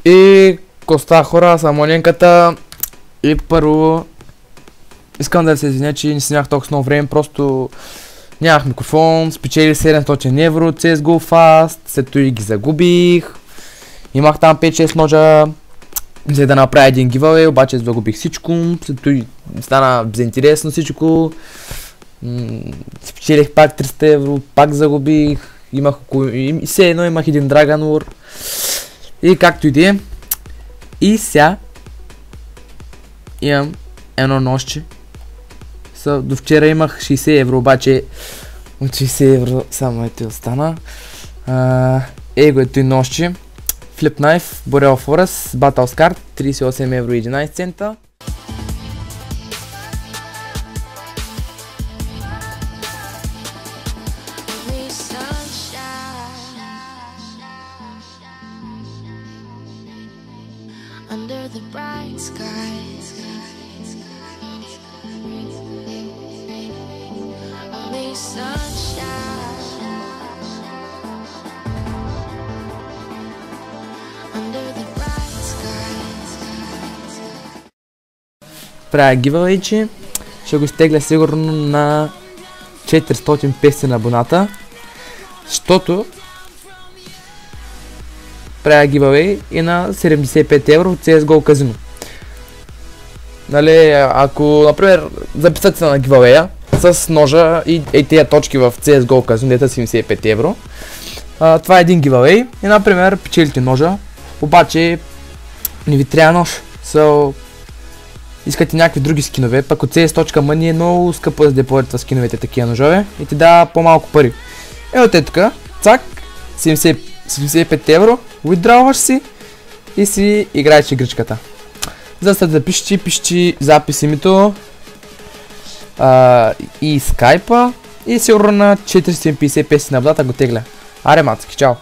И коста хора, аз съм Моленката. И първо искам да се извиня, че не снимах толкова много време, просто нямах микрофон, спечели 700 евро CSGO Fast, след това ги загубих. Имах там 5-6 ножа, за да направя един giveaway, обаче загубих всичко, след това стана безинтересно всичко. Спечелих пак 300 евро, пак загубих, имах около... И все едно имах един Dragon War. И както и да е. И сега имам едно нощче. До вчера имах 60 евро, обаче от 60 евро само ето остана. Его ето и нощче. Flip Knife, Boreal Forest, Battle Scar, 38 евро и 11 цента. Under the bright skies, only sunshine. Under the bright skies. Правя giveaway, ще го изтегля сигурно на 450 абоната, защото правя giveaway и на 75 евро от CSGO казино. Нали, ако, например, записате се на giveaway с ножа и тези точки в CSGO казино, дета 75 евро, това е един giveaway и, например, печелите ножа, обаче не ви трябва нож. Искате някакви други скинове, пък от CS.money е много скъпо да депозитва скиновете такива ножове и ти дава по-малко пари. Ето е тук, цак, 75 евро, withdrawаш си и си играеш игричката. За да запишете, пишете запис името и скайпа и сигурно на 450 песи на абоната го тегля. Аре мацки, чао!